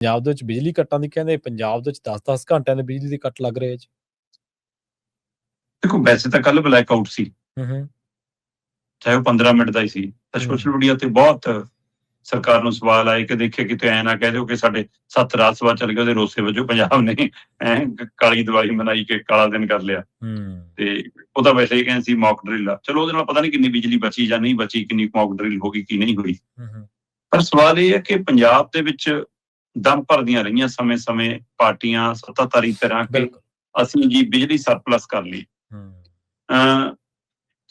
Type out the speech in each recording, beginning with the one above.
ਪੰਜਾਬ ਦੇ ਵਿੱਚ ਬਿਜਲੀ ਕੱਟਾਂ ਦੀ ਕਹਿੰਦੇ ਪੰਜਾਬ ਦੇ ਵਿੱਚ 10-10 ਘੰਟਿਆਂ ਦੇ ਬਿਜਲੀ ਦੇ ਕੱਟ ਲੱਗ ਰਹੇ ਆ ਜੀ। ਦੇਖੋ ਵੈਸੇ ਤਾਂ ਕੱਲ ਬਲੈਕ ਆਊਟ ਸੀ, ਹੂੰ। ਚਾਹੇ ਉਹ 15 ਮਿੰਟ ਦਾ ਹੀ ਸੀ, ਤਾਂ ਸੋਸ਼ਲ ਮੀਡੀਆ ਤੇ ਬਹੁਤ ਸਰਕਾਰ ਨੂੰ ਸਵਾਲ ਆਏ ਕਿ ਦੇਖਿਆ ਕਿਤੇ ਐ ਨਾ ਕਹਿ ਦਿਓ ਕਿ ਸਾਡੇ 7 ਰਾਜ ਸਭਾ ਚੱਲ ਗਏ, ਉਹਦੇ ਰੋਸੇ ਵਜੋਂ ਪੰਜਾਬ ਨੇ ਕਾਲੀ ਦੀਵਾਲੀ ਮਨਾਈ ਕਿ ਕਾਲਾ ਦਿਨ ਕਰ ਲਿਆ। ਤੇ ਉਹ ਤਾਂ ਵੈਸੇ ਹੀ ਕਹਿੰਦੇ ਸੀ ਮੌਕ ਡਰਿਲ ਆ, ਚਲੋ ਉਹਦੇ ਨਾਲ ਪਤਾ ਨਹੀਂ ਕਿੰਨੀ ਬਿਜਲੀ ਬਚੀ ਜਾਂ ਨਹੀਂ ਬਚੀ, ਕਿੰਨੀ ਮੌਕ ਡਰਿਲ ਹੋ ਗਈ ਕੀ ਨਹੀਂ ਹੋਈ। ਪਰ ਸਵਾਲ ਇਹ ਹੈ ਕਿ ਪੰਜਾਬ ਦੇ ਵਿੱਚ ਦਮ ਭਰਦੀਆਂ ਰਹੀਆਂ ਸਮੇਂ-ਸਮੇਂ ਪਾਰਟੀਆਂ ਸੱਤਾਧਾਰੀ ਤਰ੍ਹਾਂ ਕਿ ਅਸੀਂ ਜੀ ਬਿਜਲੀ ਸਰਪਲਸ ਕਰ ਲਈ।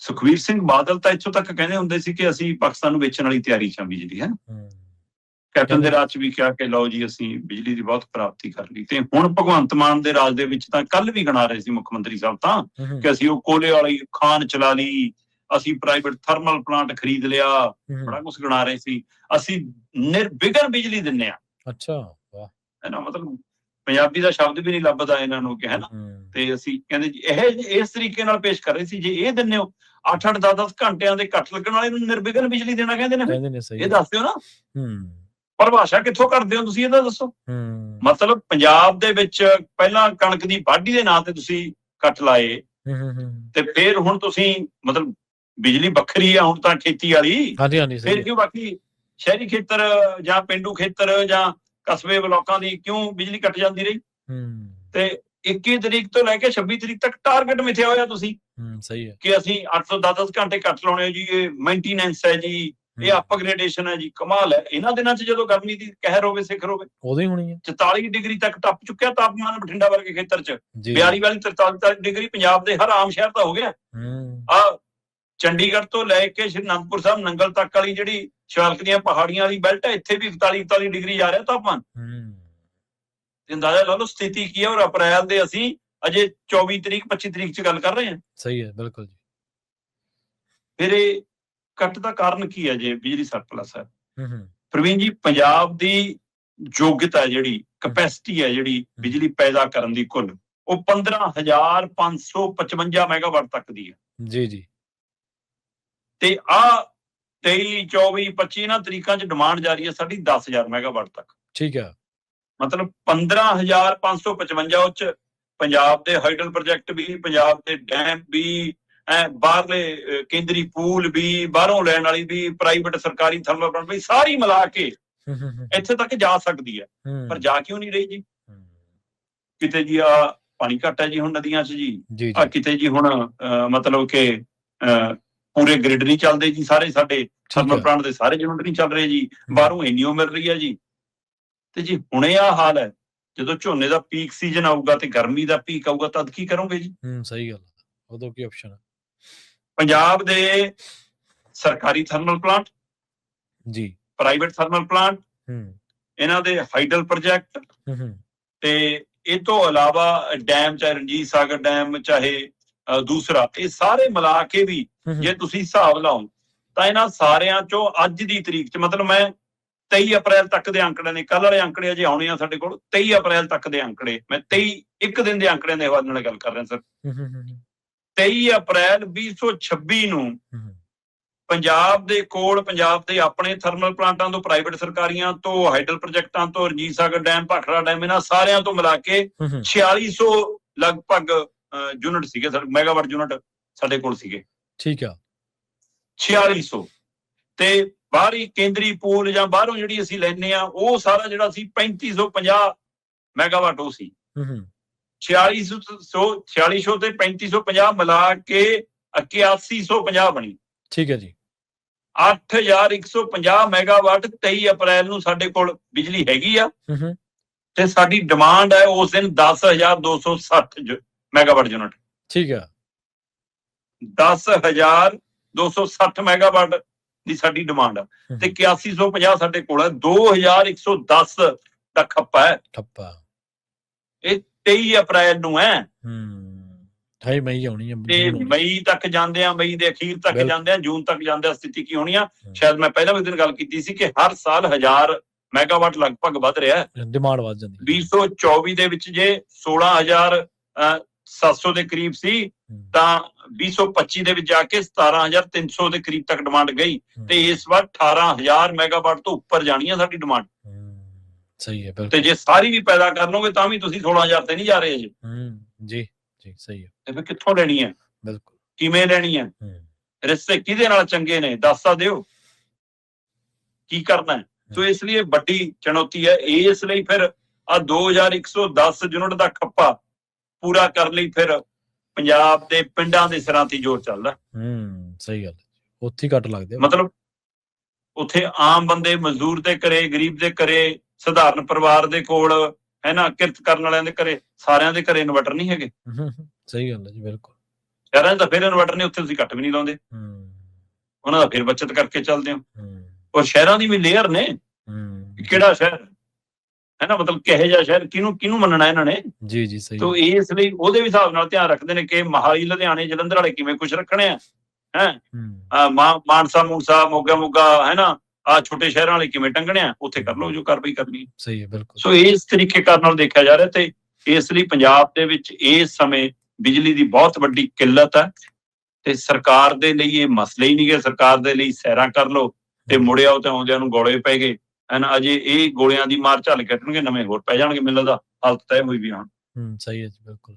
ਸੁਖਬੀਰ ਸਿੰਘ ਬਾਦਲ ਤਾਂ ਇੱਥੋਂ ਤੱਕ ਕਹਿੰਦੇ ਹੁੰਦੇ ਸੀ ਕਿ ਅਸੀਂ ਪਾਕਿਸਤਾਨ ਨੂੰ ਵੇਚਣ ਵਾਲੀ ਤਿਆਰੀ 'ਚ ਹਾਂ ਬਿਜਲੀ, ਹੈ। ਕੈਪਟਨ ਦੇ ਰਾਜ 'ਚ ਵੀ ਕਿਹਾ ਕਿ ਲਓ ਜੀ ਅਸੀਂ ਬਿਜਲੀ ਦੀ ਬਹੁਤ ਪ੍ਰਾਪਤੀ ਕਰ ਲਈ। ਤੇ ਹੁਣ ਭਗਵੰਤ ਮਾਨ ਦੇ ਰਾਜ ਦੇ ਵਿੱਚ ਤਾਂ ਕੱਲ ਵੀ ਗਿਣਾ ਰਹੇ ਸੀ ਮੁੱਖ ਮੰਤਰੀ ਸਾਹਿਬ ਤਾਂ ਕਿ ਅਸੀਂ ਉਹ ਕੋਲੇ ਵਾਲੀ ਖਾਨ ਚਲਾ ਲਈ, ਅਸੀਂ ਪ੍ਰਾਈਵੇਟ ਥਰਮਲ ਪਲਾਂਟ ਖਰੀਦ ਲਿਆ, ਬੜਾ ਕੁਛ ਗਿਣਾ ਰਹੇ ਸੀ। ਅਸੀਂ ਨਿਰਵਿਘਨ ਬਿਜਲੀ ਦਿੰਦੇ ਹਾਂ। ਅੱਛਾ, ਵਾਹ। ਹੈ ਨਾ, ਮਤਲਬ ਪੰਜਾਬੀ ਦਾ ਸ਼ਬਦ ਵੀ ਨਹੀਂ ਲੱਭਦਾ ਇਹਨਾਂ ਨੂੰ ਕਿ ਹੈ ਨਾ। ਤੇ ਅਸੀਂ ਕਹਿੰਦੇ ਜੀ ਇਹ ਇਸ ਤਰੀਕੇ ਨਾਲ ਪੇਸ਼ ਕਰ ਰਹੇ ਸੀ, ਜੇ ਇਹ ਦਿੰਦੇ ਹੋ 8-8 10-10 ਘੰਟਿਆਂ ਦੇ ਕੱਟ ਲੱਗਣ ਵਾਲੇ ਨੂੰ ਨਿਰਵਿਘਨ ਬਿਜਲੀ ਦੇਣਾ ਕਹਿੰਦੇ ਨੇ, ਇਹ ਦੱਸ ਦਿਓ ਨਾ। ਪਰਿਭਾਸ਼ਾ ਕਿੱਥੋਂ ਕਰਦੇ ਹੋ ਤੁਸੀਂ, ਇਹਦਾ ਦੱਸੋ। ਮਤਲਬ ਪੰਜਾਬ ਦੇ ਵਿੱਚ ਪਹਿਲਾਂ ਕਣਕ ਦੀ ਵਾਢੀ ਦੇ ਨਾਂ ਤੇ ਤੁਸੀਂ ਕੱਟ ਲਾਏ, ਤੇ ਫਿਰ ਹੁਣ ਤੁਸੀਂ ਮਤਲਬ ਬਿਜਲੀ ਵੱਖਰੀ ਆ ਹੁਣ ਤਾਂ ਖੇਤੀ ਵਾਲੀ, ਫਿਰ ਕਿਉਂ ਬਾਕੀ ਸ਼ਹਿਰੀ ਖੇਤਰ ਜਾਂ ਪਿੰਡੂ ਖੇਤਰ ਜਾਂ ਕਸਬੇ ਬਲਾਕਾਂ ਦੀ ਕਿਉਂ ਬਿਜਲੀ ਕੱਟ ਜਾਂਦੀ ਰਹੀ। ਤੇ 21 ਤਰੀਕ ਤੋਂ ਲੈ ਕੇ 26 ਤਰੀਕ ਤੱਕ ਟਾਰਗੇਟ ਮਿਥਿਆ ਹੋਇਆ ਤੁਸੀਂ, ਸਹੀ ਹੈ, ਕਿ ਅਸੀਂ 810 ਘੰਟੇ ਕੱਟ ਲਾਉਣੇ ਜੀ, ਇਹ ਮੇਨਟੇਨੈਂਸ ਹੈ ਜੀ, ਇਹ ਅਪਗ੍ਰੇਡੇਸ਼ਨ ਹੈ ਜੀ। ਕਮਾਲ ਹੈ, ਇਹਨਾਂ ਦਿਨਾਂ 'ਚ ਜਦੋਂ ਗਰਮੀ ਦੀ ਕਹਿਰ ਹੋਵੇ, ਸਿਖਰ ਹੋਵੇ, ਉਦੋਂ ਹੀ ਹੋਣੀ ਹੈ। 44 ਡਿਗਰੀ ਤੱਕ ਟੱਪ ਚੁੱਕਿਆ ਤਾਪਮਾਨ ਬਠਿੰਡਾ ਵਰਗੇ ਖੇਤਰ 'ਚ, 42 ਵਾਲੀ 43 ਡਿਗਰੀ ਪੰਜਾਬ ਦੇ ਹਰ ਆਮ ਸ਼ਹਿਰ ਦਾ ਹੋ ਗਿਆ। ਆ ਚੰਡੀਗੜ੍ਹ ਤੋਂ ਲੈ ਕੇ ਸ਼੍ਰੀ ਅਨੰਦਪੁਰ ਸਾਹਿਬ ਨੰਗਲ ਤੱਕ ਵਾਲੀ ਜਿਹੜੀ ਸ਼ਿਵਾਲਕ ਦੀਆਂ ਪਹਾੜੀਆਂ ਵਾਲੀ ਬੈਲਟ ਹੈ, ਇੱਥੇ ਵੀ 41 ਡਿਗਰੀ ਜਾ ਰਿਹਾ ਤਾਪਮਾਨ। ਅੰਦਾਜ਼ਾ ਲਾ ਲਓ ਸਥਿਤੀ ਕੀ ਹੈ। ਔਰ ਅਪ੍ਰੈਲ ਦੇ ਅਸੀਂ ਅਜੇ 24 ਤਰੀਕ 25 ਤਰੀਕ 'ਚ ਗੱਲ ਕਰ ਰਹੇ ਹਾਂ। ਸਹੀ ਹੈ, ਬਿਲਕੁਲ ਜੀ। ਫਿਰ ਇਹ ਕੱਟ ਦਾ ਕਾਰਨ ਕੀ ਹੈ ਜੇ ਬਿਜਲੀ ਸਰਪਲਸ ਹੈ? ਪ੍ਰਵੀਨ ਜੀ, ਪੰਜਾਬ ਦੀ ਯੋਗਤਾ ਜਿਹੜੀ ਕਪੈਸਿਟੀ ਹੈ ਜਿਹੜੀ ਬਿਜਲੀ ਪੈਦਾ ਕਰਨ ਦੀ ਕੁੱਲ, ਉਹ 15,555 ਮੈਗਾਵਾਟ ਤੱਕ ਦੀ ਹੈ। ਜੀ ਜੀ। ਤੇ ਆ 23 24 25 ਇਹਨਾਂ ਤਰੀਕਾਂ 'ਚ ਡਿਮਾਂਡ ਜਾਰੀ ਹੈ ਸਾਡੀ 10,000 ਮੈਗਾਵਾਟ ਤੱਕ। ਠੀਕ ਹੈ। ਮਤਲਬ 15,555 ਉਹ 'ਚ ਪੰਜਾਬ ਦੇ ਹਾਈਡਲ ਪ੍ਰੋਜੈਕਟ ਵੀ, ਪੰਜਾਬ ਦੇ ਡੈਮ ਵੀ, ਬਾਹਰਲੇ ਕੇਂਦਰੀ ਪੂਲ ਵੀ, ਬਾਹਰੋਂ ਲੈਣ ਵਾਲੀ ਵੀ, ਪ੍ਰਾਈਵੇਟ ਸਰਕਾਰੀ ਥਰਮਲ ਪਲਾਂਟ ਵੀ, ਸਾਰੀ ਮਿਲਾ ਕੇ ਇੱਥੇ ਤੱਕ ਜਾ ਸਕਦੀ ਹੈ। ਪਰ ਜਾ ਕਿਉਂ ਨਹੀਂ ਰਹੀ ਜੀ? ਕਿਤੇ ਜੀ ਆ ਪਾਣੀ ਘੱਟ ਹੈ ਜੀ ਹੁਣ ਨਦੀਆਂ 'ਚ ਜੀ, ਆ ਕਿਤੇ ਜੀ ਹੁਣ ਮਤਲਬ ਕਿ ਪੂਰੇ ਗ੍ਰਿਡ ਨਹੀਂ ਚੱਲਦੇ ਜੀ, ਸਾਰੇ ਸਾਡੇ ਥਰਮਲ ਪਲਾਂਟ ਦੇ ਸਾਰੇ ਯੂਨਿਟ ਨਹੀਂ ਚੱਲ ਰਹੇ ਜੀ, ਬਾਹਰੋਂ ਇੰਨੀਓ ਮਿਲ ਰਹੀ ਹੈ ਜੀ। ਤੇ ਜੀ ਹੁਣੇ ਆ ਹਾਲ ਹੈ, ਜਦੋਂ ਝੋਨੇ ਦਾ ਪੀਕ ਸੀਜ਼ਨ ਆਊਗਾ ਤੇ ਗਰਮੀ ਦਾ ਪੀਕ ਆਊਗਾ ਤਦ ਕੀ ਕਰੋਗੇ ਜੀ? ਸਹੀ ਗੱਲ, ਉਦੋਂ ਕੀ ਆਪਸ਼ਨ ਹੈ? ਪੰਜਾਬ ਦੇ ਸਰਕਾਰੀ ਥਰਮਲ ਪਲਾਂਟ ਜੀ, ਪ੍ਰਾਈਵੇਟ ਥਰਮਲ ਪਲਾਂਟ, ਇਹਨਾਂ ਦੇ ਹਾਈਡਲ ਪ੍ਰੋਜੈਕਟ, ਤੇ ਇਹ ਤੋਂ ਇਲਾਵਾ ਡੈਮ, ਚਾਹੇ ਰਣਜੀਤ ਸਾਗਰ ਡੈਮ, ਚਾਹੇ ਦੂਸਰਾ, ਇਹ ਸਾਰੇ ਮਿਲਾ ਕੇ ਵੀ ਜੇ ਤੁਸੀਂ ਹਿਸਾਬ ਲਾਓ ਤਾਂ ਇਹਨਾਂ ਸਾਰਿਆਂ ਚੋਂ ਅੱਜ ਦੀ ਤਰੀਕ 'ਚ, ਮਤਲਬ ਮੈਂ 23 ਅਪ੍ਰੈਲ ਤੱਕ ਦੇ ਅੰਕੜੇ ਨੇ, ਕੱਲ ਵਾਲੇ ਅੰਕੜੇ ਅਜੇ ਆਉਣੇ ਆ ਸਾਡੇ ਕੋਲ, 23 ਅਪ੍ਰੈਲ ਤੱਕ ਦੇ ਅੰਕੜੇ, ਮੈਂ 23 ਇੱਕ ਦਿਨ ਦੇ ਅੰਕੜਿਆਂ ਦੇ ਹਵਾਲੇ ਨਾਲ ਗੱਲ ਕਰ ਰਿਹਾ ਸਰ। 23 ਅਪ੍ਰੈਲ 2026 ਨੂੰ ਪੰਜਾਬ ਦੇ ਕੋਲ, ਪੰਜਾਬ ਦੇ ਆਪਣੇ ਥਰਮਲ ਪਲਾਂਟਾਂ ਤੋਂ, ਪ੍ਰਾਈਵੇਟ ਸਰਕਾਰੀਆਂ ਤੋਂ, ਹਾਈਡਲ ਪ੍ਰੋਜੈਕਟਾਂ ਤੋਂ, ਰਣਜੀਤ ਸਾਗਰ ਡੈਮ, ਭਾਖੜਾ ਡੈਮ, ਇਹਨਾਂ ਸਾਰਿਆਂ ਤੋਂ ਮਿਲਾ ਕੇ 4600 ਲਗਭਗ ਯੂਨਿਟ ਸੀਗੇ, ਮੈਗਾਵਾਟ ਯੂਨਿਟ ਸਾਡੇ ਕੋਲ ਸੀਗੇ। ਠੀਕ ਆ, 4600। ਤੇ ਬਾਹਰੀ ਕੇਂਦਰੀ ਪੂਲ ਜਾਂ ਬਾਹਰੋਂ ਜਿਹੜੀ ਅਸੀਂ ਲੈਨੇ ਆ, ਉਹ ਸਾਰਾ ਜਿਹੜਾ ਸੀ 3550 ਮੈਗਾਵਾਟ ਉਹ ਸੀ। 4600 ਤੇ 3550 ਮਿਲਾ ਕੇ 8150 ਬਣੀ। ਠੀਕ ਹੈ ਜੀ। 8150 ਮੈਗਾਵਾਟ 23 ਅਪ੍ਰੈਲ ਨੂੰ ਸਾਡੇ ਕੋਲ ਬਿਜਲੀ ਹੈਗੀ ਆ, ਤੇ ਸਾਡੀ ਡਿਮਾਂਡ ਹੈ ਉਸ ਦਿਨ 10,260 ਮੈਗਾਵਾਟ ਯੂਨਿਟ। ਠੀਕ ਹੈ, 10,260 ਮੈਗਾਵਾਟ ਦੀ ਸਾਡੀ ਡਿਮਾਂਡ ਆ, ਤੇ 8150 ਸਾਡੇ ਕੋਲ ਹੈ। 2,110 ਦਾ ਖੱਪਾ ਹੈ। ਇਹ 23 ਅਪ੍ਰੈਲ ਨੂੰ ਹੈ। ਮਈ ਆਉਣੀ ਹੈ, ਤੇ ਮਈ ਤੱਕ ਜਾਂਦੇ ਆ, ਮਈ ਦੇ ਅਖੀਰ ਤੱਕ ਜਾਂਦੇ ਆ, ਜੂਨ ਤੱਕ ਜਾਂਦੇ ਆ, ਸਥਿਤੀ ਕੀ ਹੋਣੀ ਆ? ਸ਼ਾਇਦ ਮੈਂ ਪਹਿਲਾਂ ਵੀ ਦਿਨ ਗੱਲ ਕੀਤੀ ਸੀ ਕਿ ਹਰ ਸਾਲ 1000 ਮੈਗਾਵਾਟ ਲਗਭਗ ਵੱਧ ਰਿਹਾ, ਡਿਮਾਂਡ ਵੱਧ ਜਾਂਦੀ। 2024 ਦੇ ਵਿੱਚ ਜੇ 16,700 ਦੇ ਕਰੀਬ ਸੀ, ਤਾਂ 2025 ਦੇ ਵਿੱਚ ਜਾ ਕੇ 17,300 ਦੇ ਕਰੀਬ ਤੱਕ ਡਿਮਾਂਡ ਗਈ, ਤੇ ਇਸ ਵਾਰ 18,000 ਮੈਗਾਵਾਟ ਤੋਂ ਉੱਪਰ ਜਾਣੀ ਆ ਸਾਡੀ ਡਿਮਾਂਡ। ਸਹੀ ਹੈ ਤੇ ਬਿਲਕੁਲ। ਜੇ ਸਾਰੀ ਵੀ ਪੈਦਾ ਕਰ ਲਓਗੇ ਤਾਂ ਵੀ ਤੁਸੀਂ 16,000 ਤੇ ਨਹੀਂ ਜਾ ਰਹੇ ਜੀ। ਜੀ ਜੀ ਸਹੀ ਹੈ ਤੇ ਫਿਰ ਕਿੱਥੋਂ ਲੈਣੀ ਹੈ, ਬਿਲਕੁਲ। ਕਿਵੇਂ ਲੈਣੀ ਹੈ, ਰਿਸ਼ਤੇ ਕਿਹਦੇ ਨਾਲ ਚੰਗੇ ਨੇ ਦੱਸ ਤਾਂ ਦਿਓ, ਕੀ ਕਰਨਾ ਹੈ। ਸੋ ਇਸ ਲਈ ਇਹ ਵੱਡੀ ਚੁਣੌਤੀ ਹੈ। ਇਸ ਲਈ ਫਿਰ ਆ 2110 ਯੂਨਿਟ ਦਾ ਖੱਪਾ ਪੂਰਾ ਕਰਨ ਲਈ ਫਿਰ ਪੰਜਾਬ ਦੇ ਪਿੰਡਾਂ ਦੇ ਸਿਰਾਂ ਤੇ ਜ਼ੋਰ ਚੱਲਦਾ। ਸਹੀ ਗੱਲ, ਉੱਥੇ ਹੀ ਕੱਟ ਲੱਗਦੇ ਆ। ਮਤਲਬ ਉੱਥੇ ਆਮ ਬੰਦੇ, ਮਜ਼ਦੂਰ ਦੇ ਘਰੇ, ਗਰੀਬ ਦੇ ਘਰੇ, ਸਧਾਰਨ ਪਰਿਵਾਰ ਦੇ ਕੋਲ, ਹੈ ਨਾ, ਕਿਰਤ ਕਰਨ ਵਾਲਿਆਂ ਦੇ ਘਰੇ, ਸਾਰਿਆਂ ਦੇ ਘਰੇ ਇਨਵਰਟਰ ਨਹੀਂ ਹੈਗੇ। ਸਹੀ ਗੱਲ ਹੈ ਜੀ ਬਿਲਕੁਲ। ਸ਼ਹਿਰਾਂ 'ਚ ਤਾਂ ਫਿਰ ਇਨਵਰਟਰ ਨੇ, ਉੱਥੇ ਤੁਸੀਂ ਕੱਟ ਵੀ ਨਹੀਂ ਲਾਉਂਦੇ, ਉਹਨਾਂ ਦਾ ਫਿਰ ਬੱਚਤ ਕਰਕੇ ਚੱਲਦੇ ਹੋ। ਔਰ ਸ਼ਹਿਰਾਂ ਦੀ ਵੀ ਲੇਅਰ ਨੇ, ਕਿਹੜਾ ਸ਼ਹਿਰ ਹੈ ਨਾ, ਮਤਲਬ ਕਿਹੋ ਜਿਹਾ ਸ਼ਹਿਰ, ਕਿਹਨੂੰ ਮੰਨਣਾ ਇਹਨਾਂ ਨੇ। ਜੀ ਜੀ ਸਹੀ। ਤੋ ਇਸ ਲਈ ਉਹਦੇ ਵੀ ਹਿਸਾਬ ਨਾਲ ਧਿਆਨ ਰੱਖਦੇ ਨੇ ਕਿ ਮੋਹਾਲੀ, ਲੁਧਿਆਣੇ, ਜਲੰਧਰ ਵਾਲੇ ਕਿਵੇਂ ਕੁਛ ਰੱਖਣੇ ਆ, ਹੈ ਮਾਨਸਾ ਮੂਨਸਾ, ਮੋਗਾ ਹੈ ਨਾ, ਆ ਛੋਟੇ ਸ਼ਹਿਰਾਂ ਵਾਲੇ ਕਿਵੇਂ ਟੰਗਣੇ ਆ, ਉੱਥੇ ਕਰ ਲਓ ਜੋ ਕਾਰਵਾਈ ਕਰਨੀ। ਸਹੀ ਹੈ ਬਿਲਕੁਲ। ਸੋ ਇਸ ਤਰੀਕੇ ਕਾਰ ਨਾਲ ਦੇਖਿਆ ਜਾ ਰਿਹਾ ਤੇ ਇਸ ਲਈ ਪੰਜਾਬ ਦੇ ਵਿੱਚ ਇਸ ਸਮੇਂ ਬਿਜਲੀ ਦੀ ਬਹੁਤ ਵੱਡੀ ਕਿੱਲਤ ਹੈ ਤੇ ਸਰਕਾਰ ਦੇ ਲਈ ਇਹ ਮਸਲੇ ਹੀ ਨਹੀਂ ਗੇ। ਸਰਕਾਰ ਦੇ ਲਈ ਸੈਰਾਂ ਕਰ ਲਓ ਤੇ ਮੁੜਿਆ ਉਹ ਤੇ ਆਉਂਦਿਆਂ ਨੂੰ ਗੋਲੇ ਪੈ ਗਏ, ਹੈ ਨਾ, ਅਜੇ ਇਹ ਗੋਲਿਆਂ ਦੀ ਮਾਰ ਝੱਲ ਕੱਢਣਗੇ, ਨਵੇਂ ਹੋਰ ਪੈ ਜਾਣਗੇ। ਮੈਨੂੰ ਲੱਗਦਾ ਹਾਲਤ ਤੈਅ ਹੋਈ ਵੀ ਹੁਣ। ਸਹੀ ਹੈ ਜੀ ਬਿਲਕੁਲ।